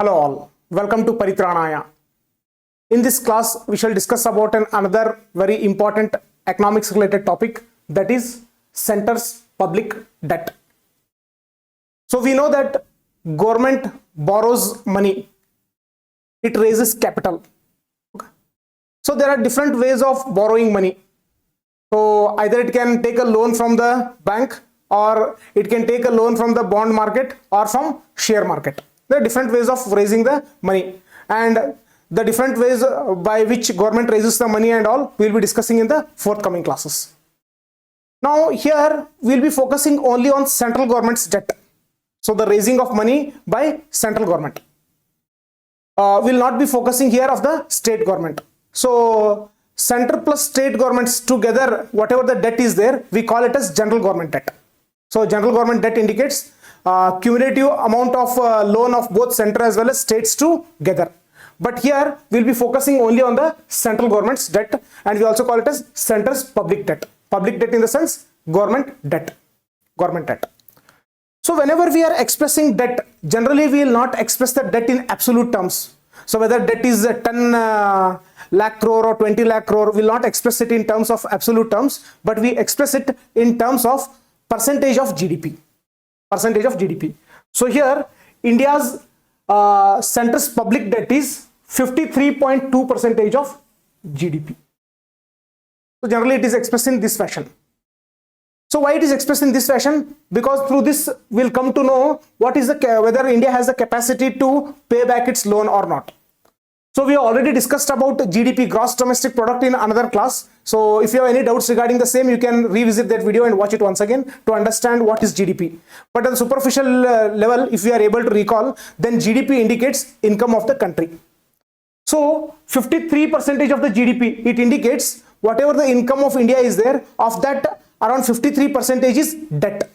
Hello all, welcome to Paritranaya. In this class, we shall discuss about another very important economics related topic, that is center's public debt. So we know that government borrows money, it raises capital. Okay. So there are different ways of borrowing money. So either it can take a loan from the bank, or it can take a loan from the bond market or from share market. There are different ways of raising the money, and the different ways by which government raises the money and all we will be discussing in the forthcoming classes. Now here we will be focusing only on central government's debt. So the raising of money by central government. We will not be focusing here of the state government. So central plus state governments together, whatever the debt is there, we call it as general government debt. So general government debt indicates cumulative amount of loan of both center as well as states together. But here we will be focusing only on the central government's debt, and we also call it as center's public debt. Public debt in the sense government debt. Government debt. So whenever we are expressing debt, generally we will not express the debt in absolute terms. So whether debt is 10 lakh crore or 20 lakh crore, we will not express it in terms of absolute terms, but we express it in terms of percentage of GDP. Percentage of GDP. So here India's center's public debt is 53.2% of GDP. So generally it is expressed in this fashion. So why it is expressed in this fashion? Because through this we'll come to know what is whether India has the capacity to pay back its loan or not. So we have already discussed about GDP, gross domestic product, in another class. So if you have any doubts regarding the same, you can revisit that video and watch it once again to understand what is GDP. But on the superficial level, if we are able to recall, then GDP indicates income of the country. So 53% of the GDP, it indicates whatever the income of India is there, of that around 53% is debt.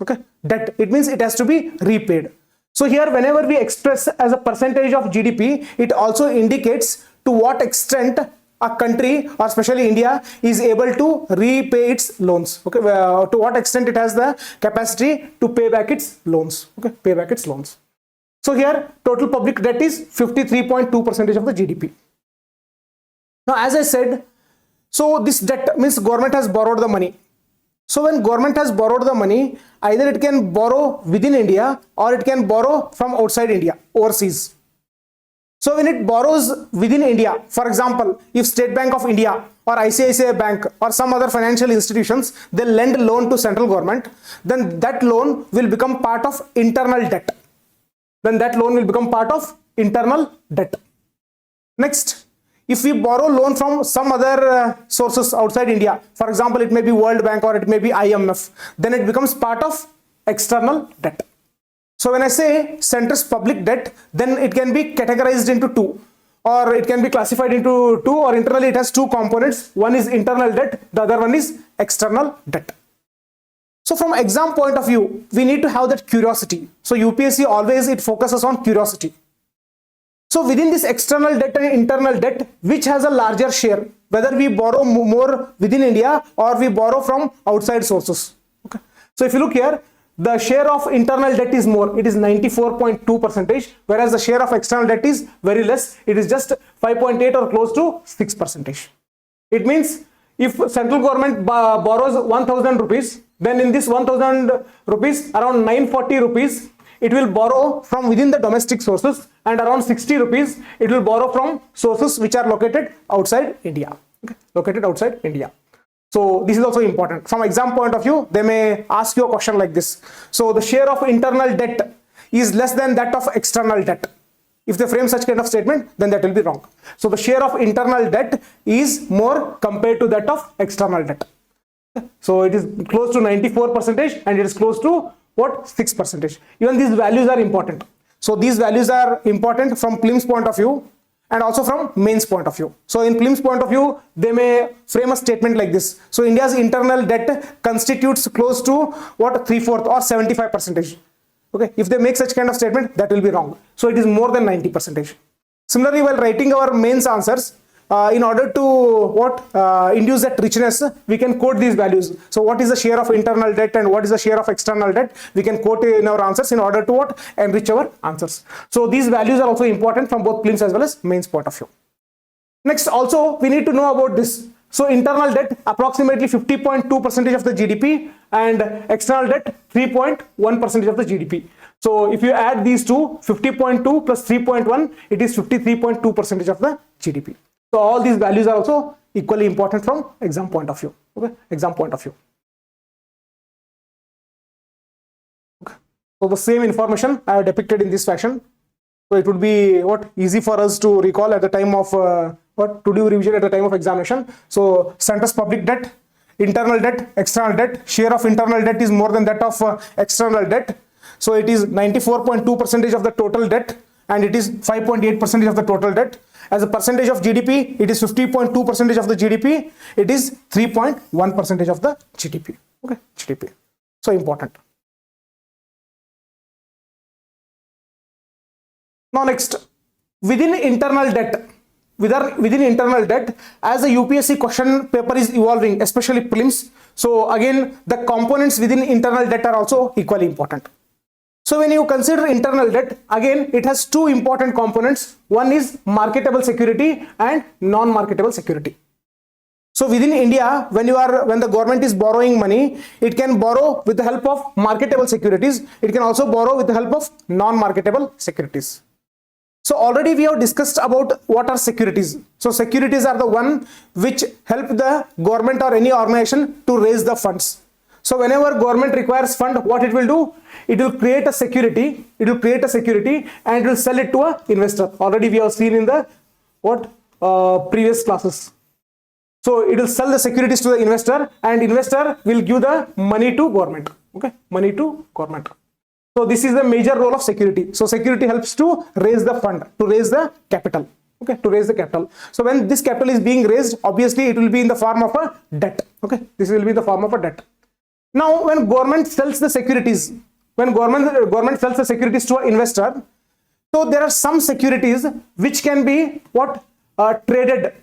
Okay, debt. It means it has to be repaid. So here whenever we express as a percentage of GDP, it also indicates to what extent a country, or especially India, is able to repay its loans. Okay, to what extent it has the capacity to pay back its loans. Okay, pay back its loans. So here total public debt is 53.2% of the GDP. Now as I said, so this debt means government has borrowed the money. So when government has borrowed the money, either it can borrow within India or it can borrow from outside India, overseas. So when it borrows within India, for example, if State Bank of India or ICICI Bank or some other financial institutions, they lend loan to central government, then that loan will become part of internal debt. Then that loan will become part of internal debt. Next, if we borrow loan from some other sources outside India, for example, it may be World Bank or it may be IMF, then it becomes part of external debt. So when I say center's public debt, then it can be categorized into two, or it can be classified into two, or internally it has two components. One is internal debt, the other one is external debt. So from exam point of view, we need to have that curiosity. So UPSC always it focuses on curiosity. So within this external debt and internal debt, which has a larger share, whether we borrow more within India or we borrow from outside sources. Okay. So if you look here, the share of internal debt is more, it is 94.2%, whereas the share of external debt is very less, it is just 5.8 or close to 6%. It means if central government borrows 1000 rupees, then in this 1000 rupees, around 940 rupees, it will borrow from within the domestic sources, and around 60 rupees it will borrow from sources which are located outside India. Okay. Located outside India. So this is also important. From exam point of view, they may ask you a question like this. So the share of internal debt is less than that of external debt. If they frame such kind of statement, then that will be wrong. So the share of internal debt is more compared to that of external debt. So it is close to 94% and it is close to what? 6%. Even these values are important. So these values are important from prelims point of view and also from mains point of view. So in prelims point of view, they may frame a statement like this. So India's internal debt constitutes close to what? 3/4 or 75%. Okay, if they make such kind of statement, that will be wrong. So it is more than 90%. Similarly, while writing our mains answers, in order to induce that richness, we can quote these values. So what is the share of internal debt and what is the share of external debt? We can quote in our answers in order to enrich our answers. So these values are also important from both prelims as well as mains point of view. Next, also we need to know about this. So internal debt approximately 50.2% of the GDP and external debt 3.1% of the GDP. So if you add these two, 50.2 plus 3.1, it is 53.2% of the GDP. So all these values are also equally important from exam point of view. Okay, exam point of view. Okay. So the same information I have depicted in this fashion. So it would be easy for us to recall at the time of to do revision at the time of examination. So center's public debt, internal debt, external debt. Share of internal debt is more than that of external debt. So it is 94.2% of the total debt and it is 5.8% of the total debt. As a percentage of GDP, it is 50.2% of the GDP. It is 3.1% of the GDP. Okay, GDP. So important. Now next, within internal debt, as the UPSC question paper is evolving, especially prelims, so again the components within internal debt are also equally important. So when you consider internal debt, again it has two important components. One is marketable security and non-marketable security. So within India, when the government is borrowing money, it can borrow with the help of marketable securities. It can also borrow with the help of non-marketable securities. So already we have discussed about what are securities. So securities are the one which help the government or any organization to raise the funds. So whenever government requires fund, what it will do? It will create a security. It will create a security and it will sell it to an investor. Already we have seen in the previous classes. So it will sell the securities to the investor and investor will give the money to government. Okay, money to government. So this is the major role of security. So security helps to raise the fund, to raise the capital. Okay, to raise the capital. So when this capital is being raised, obviously it will be in the form of a debt. Okay, this will be the form of a debt. Now when government sells the securities, when government sells the securities to an investor, so there are some securities which can be traded.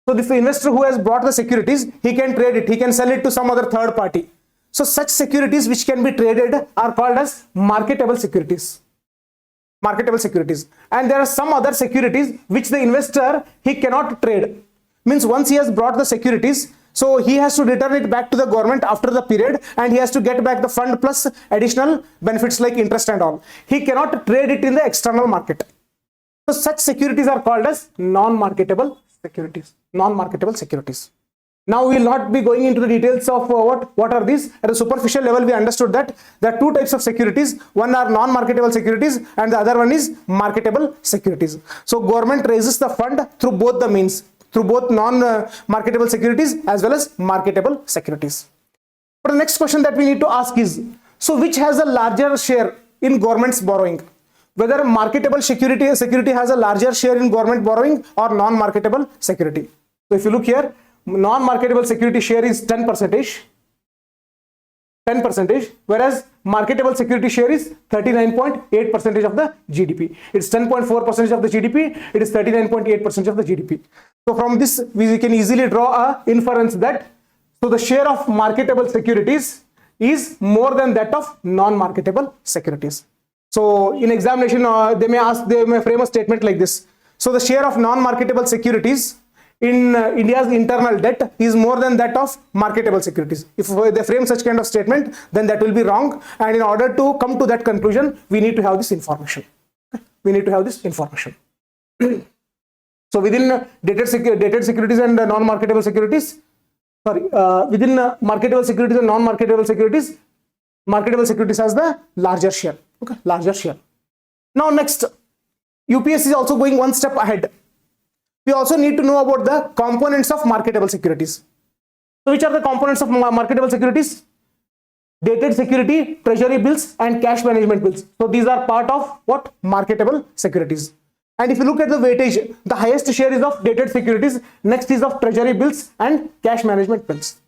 So this investor who has bought the securities, he can trade it, he can sell it to some other third party. So such securities which can be traded are called as marketable securities. Marketable securities. And there are some other securities which the investor, he cannot trade. Means once he has brought the securities, so he has to return it back to the government after the period and he has to get back the fund plus additional benefits like interest and all. He cannot trade it in the external market. So such securities are called as non-marketable securities. Non-marketable securities. Now we will not be going into the details of what are these. At a superficial level, we understood that there are two types of securities. One are non-marketable securities and the other one is marketable securities. So government raises the fund through both the means, through both non-marketable securities as well as marketable securities. But the next question that we need to ask is, so which has a larger share in government's borrowing? Whether marketable security has a larger share in government borrowing or non-marketable security. So if you look here, non-marketable security share is 10%, whereas marketable security share is 39.8% of the GDP. It's 10.4% of the GDP, it is 39.8% of the GDP. So from this, we can easily draw a inference that, so the share of marketable securities is more than that of non-marketable securities. So in examination, they may frame a statement like this. So the share of non-marketable securities in India's internal debt is more than that of marketable securities. If they frame such kind of statement, then that will be wrong. And in order to come to that conclusion, we need to have this information. We need to have this information. So within dated securities and non-marketable securities, within marketable securities and non-marketable securities, marketable securities has the larger share. Okay, larger share. Now next, UPSC is also going one step ahead. We also need to know about the components of marketable securities. So which are the components of marketable securities? Dated security, treasury bills and cash management bills. So these are part of what? Marketable securities. And if you look at the weightage, the highest share is of dated securities, next is of treasury bills and cash management bills.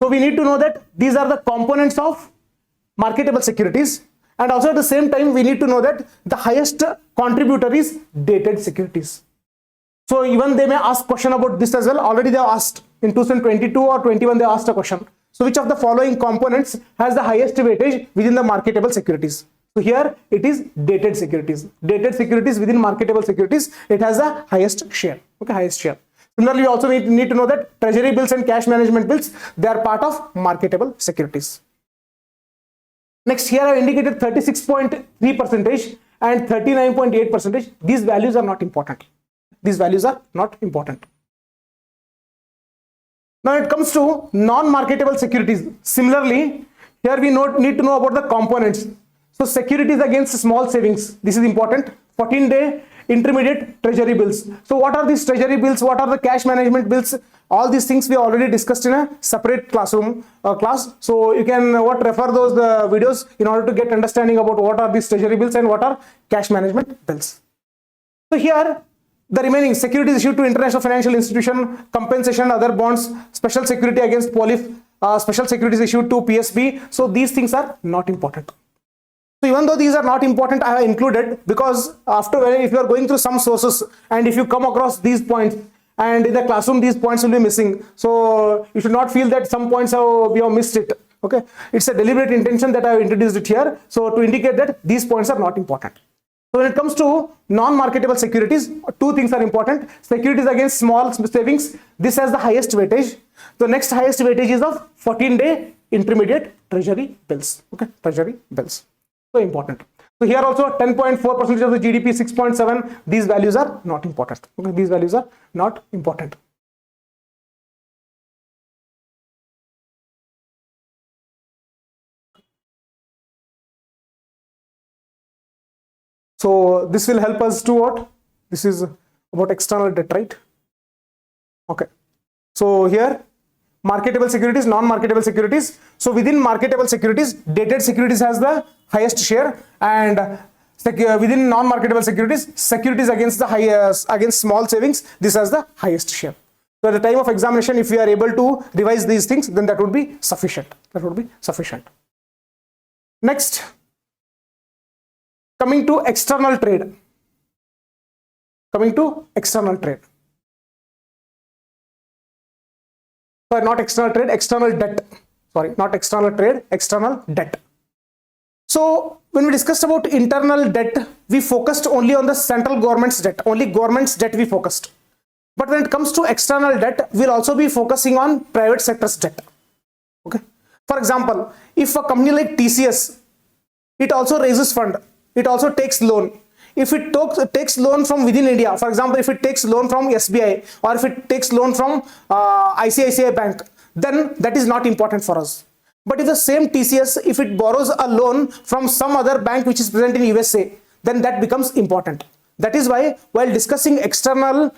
So we need to know that these are the components of marketable securities, and also at the same time we need to know that the highest contributor is dated securities. So even they may ask question about this as well. Already they have asked in 2022 or 21, they asked a question. So which of the following components has the highest weightage within the marketable securities? So here it is dated securities. Dated securities within marketable securities, it has the highest share. Okay, highest share. Similarly, you also need to know that treasury bills and cash management bills, they are part of marketable securities. Next, here I have indicated 36.3% and 39.8%. These values are not important. These values are not important. Now it comes to non-marketable securities. Similarly, here we need to know about the components. So securities against small savings. This is important. 14-day intermediate treasury bills. So what are these treasury bills? What are the cash management bills? All these things we already discussed in a separate classroom class. So you can refer those videos in order to get understanding about what are these treasury bills and what are cash management bills. So here the remaining securities issued to international financial institution, compensation, other bonds, special security against POLIF, special securities issued to PSB. So these things are not important. So even though these are not important, I have included because if you are going through some sources and if you come across these points and in the classroom these points will be missing, so you should not feel that some points we have missed it. Okay, it's a deliberate intention that I have introduced it here, so to indicate that these points are not important. So when it comes to non-marketable securities, two things are important. Securities against small savings, this has the highest weightage. The next highest weightage is of 14-day intermediate treasury bills. Okay, treasury bills. So important. So here also 10.4% of the GDP, 6.7. These values are not important. Okay, these values are not important. So this will help us to what? This is about external debt, right? Okay. So here marketable securities, non-marketable securities. So within marketable securities, dated securities has the highest share, and within non-marketable securities, securities against against small savings, this has the highest share. So at the time of examination, if we are able to revise these things, then that would be sufficient. That would be sufficient. Next, coming to external trade. Coming to external trade. Sorry, not external trade, external debt. Sorry, not external trade, external debt. So when we discussed about internal debt, we focused only on the central government's debt, only government's debt we focused. But when it comes to external debt, we'll also be focusing on private sector's debt. Okay. For example, if a company like TCS, it also raises fund, it also takes loan. If it takes loan from within India, for example, if it takes loan from SBI or if it takes loan from ICICI Bank, then that is not important for us. But if the same TCS, if it borrows a loan from some other bank which is present in USA, then that becomes important. That is why while discussing external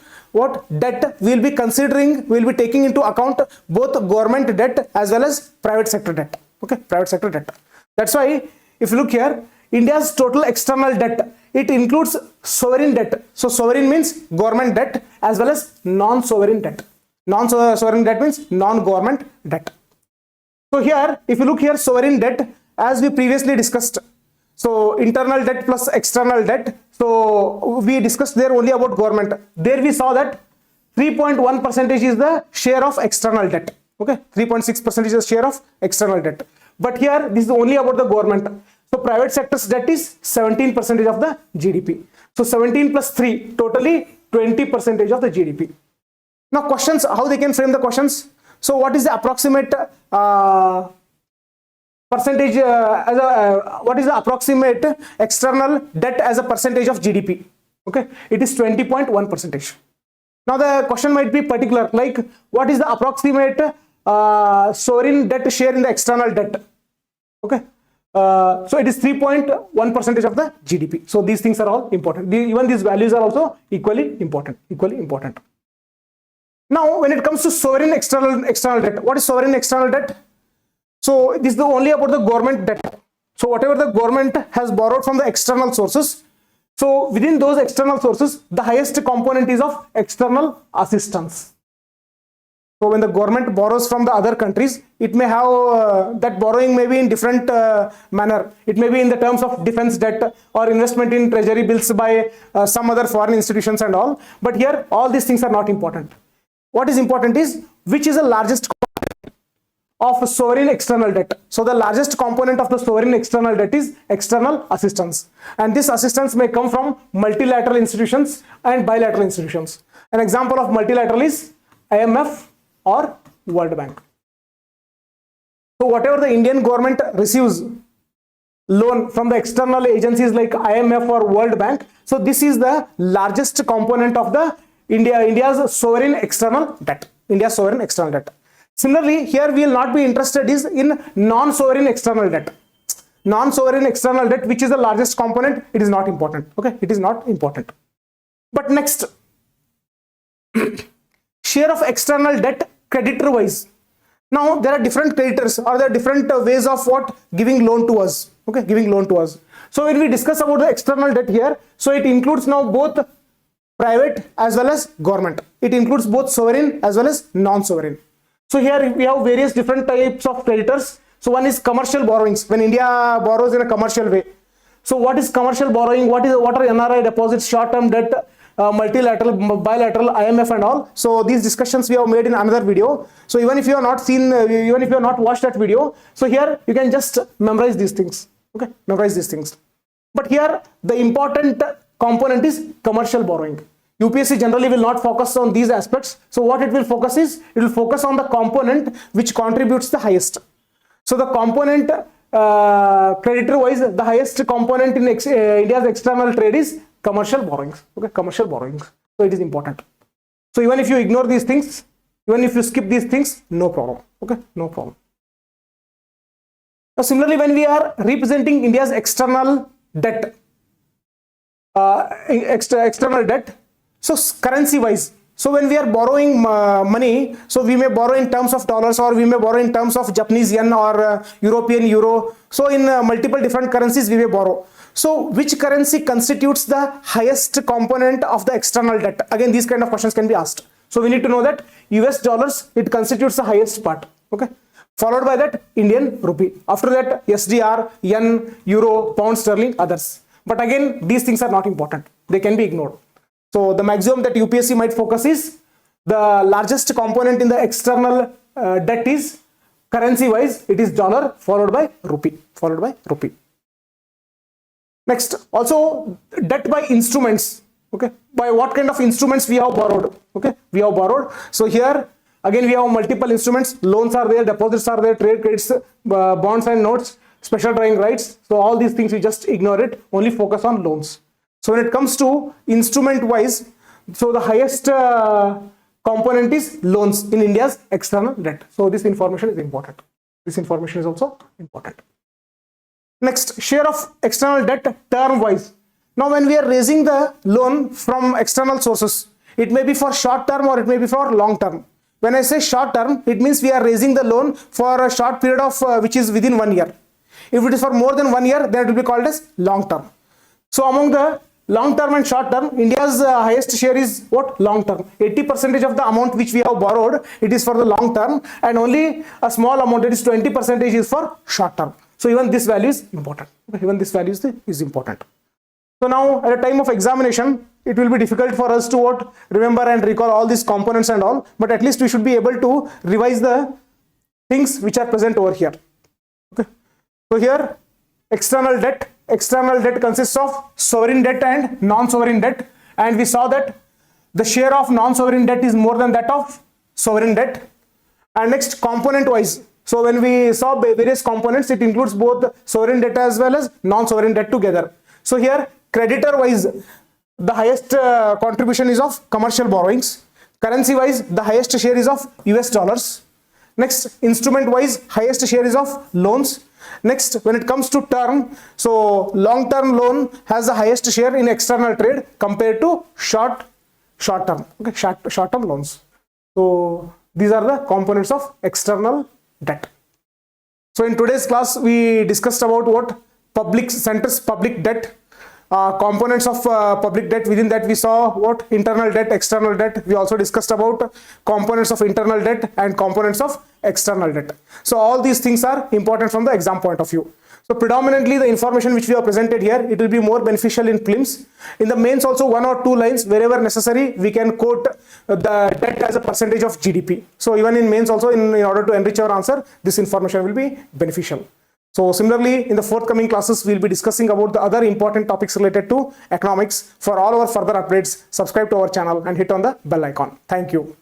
debt, we'll be taking into account both government debt as well as private sector debt. Okay, private sector debt. That's why if you look here, India's total external debt, it includes sovereign debt. So sovereign means government debt as well as non-sovereign debt. Non-sovereign debt means non-government debt. So here, if you look here, sovereign debt, as we previously discussed, so internal debt plus external debt. So we discussed there only about government. There we saw that 3.1% is the share of external debt. Okay, 3.6% is the share of external debt. But here, this is only about the government. So private sector's debt is 17% of the GDP. So 17 plus 3, totally 20% of the GDP. Now questions, how they can frame the questions? So what is the approximate percentage what is the approximate external debt as a percentage of GDP? Okay, it is 20.1%. Now the question might be particular, like what is the approximate sovereign debt share in the external debt? Okay, so it is 3.1% of the GDP. So these things are all important. Even these values are also equally important. Now, when it comes to sovereign external debt, what is sovereign external debt? So this is only about the government debt. So whatever the government has borrowed from the external sources, so within those external sources, the highest component is of external assistance. So when the government borrows from the other countries, it may have that borrowing may be in different manner. It may be in the terms of defense debt or investment in treasury bills by some other foreign institutions and all. But here, all these things are not important. What is important is which is the largest of sovereign external debt. So the largest component of the sovereign external debt is external assistance, and this assistance may come from multilateral institutions and bilateral institutions. An example of multilateral is IMF or World Bank. So whatever the Indian government receives loan from the external agencies like IMF or World Bank, so this is the largest component of the India's sovereign external debt. India's sovereign external debt. Similarly, here we will not be interested is in non-sovereign external debt. Non-sovereign external debt, which is the largest component, it is not important. Okay, it is not important. But next, share of external debt creditor wise. Now there are different creditors, or there are different ways of what giving loan to us. Okay, giving loan to us. So when we discuss about the external debt here, so it includes now both private as well as government. It includes both sovereign as well as non-sovereign. So here we have various different types of creditors. So one is commercial borrowings, when India borrows in a commercial way. So what is commercial borrowing? What are NRI deposits, short-term debt, multilateral, bilateral, IMF and all? So these discussions we have made in another video. So even if you have not seen, even if you have not watched that video, so here you can just memorize these things. Okay, memorize these things. But here the important component is commercial borrowing. UPSC generally will not focus on these aspects. So what it will focus is, it will focus on the component which contributes the highest. So the component creditor wise, the highest component in India's external trade is commercial borrowings. Okay, commercial borrowings. So it is important. So even if you ignore these things, even if you skip these things, no problem. Okay, no problem. Now similarly, when we are representing India's external debt, external debt, so currency wise, so when we are borrowing money, so we may borrow in terms of dollars, or we may borrow in terms of Japanese yen or European euro. So in multiple different currencies we may borrow. So which currency constitutes the highest component of the external debt? Again, these kind of questions can be asked. So we need to know that US dollars, it constitutes the highest part. Okay, followed by that Indian rupee. After that SDR, yen, euro, pound sterling, others. But again, these things are not important. They can be ignored. So the maximum that UPSC might focus is the largest component in the external debt is currency wise, it is dollar followed by rupee, Next, also debt by instruments. Okay, by what kind of instruments we have borrowed? Okay, we have borrowed. So here again we have multiple instruments. Loans are there, deposits are there, trade credits, bonds and notes, special drawing rights. So all these things we just ignore it. Only focus on loans. So when it comes to instrument wise, so the highest component is loans in India's external debt. So this information is important. This information is also important. Next, share of external debt term wise. Now when we are raising the loan from external sources, it may be for short term or it may be for long term. When I say short term, it means we are raising the loan for a short period of which is within 1 year. If it is for more than 1 year, then it will be called as long term. So among the long term and short term, India's highest share is what? Long term. 80% of the amount which we have borrowed, it is for the long term, and only a small amount, that is 20%, is for short term. So even this value is important. Even this value is important. So now at a time of examination, it will be difficult for us to what? Remember and recall all these components and all, but at least we should be able to revise the things which are present over here. Okay. So here external debt consists of sovereign debt and non-sovereign debt, and we saw that the share of non-sovereign debt is more than that of sovereign debt. And next, component wise, so when we saw various components, it includes both sovereign debt as well as non-sovereign debt together. So here creditor wise, the highest contribution is of commercial borrowings. Currency wise, the highest share is of US dollars. Next, instrument wise, highest share is of loans. Next, when it comes to term, so long term loan has the highest share in external trade compared to short term. Okay, short term loans. So these are the components of external debt. So in today's class we discussed about what? Center's public debt, components of public debt. Within that we saw what internal debt, external debt. We also discussed about components of internal debt and components of external debt. So all these things are important from the exam point of view. So predominantly the information which we have presented here, it will be more beneficial in prelims. In the mains also 1 or 2 lines wherever necessary we can quote the debt as a percentage of GDP. So even in mains also, in order to enrich our answer, this information will be beneficial. So similarly, in the forthcoming classes, we'll be discussing about the other important topics related to economics. For all our further updates, subscribe to our channel and hit on the bell icon. Thank you.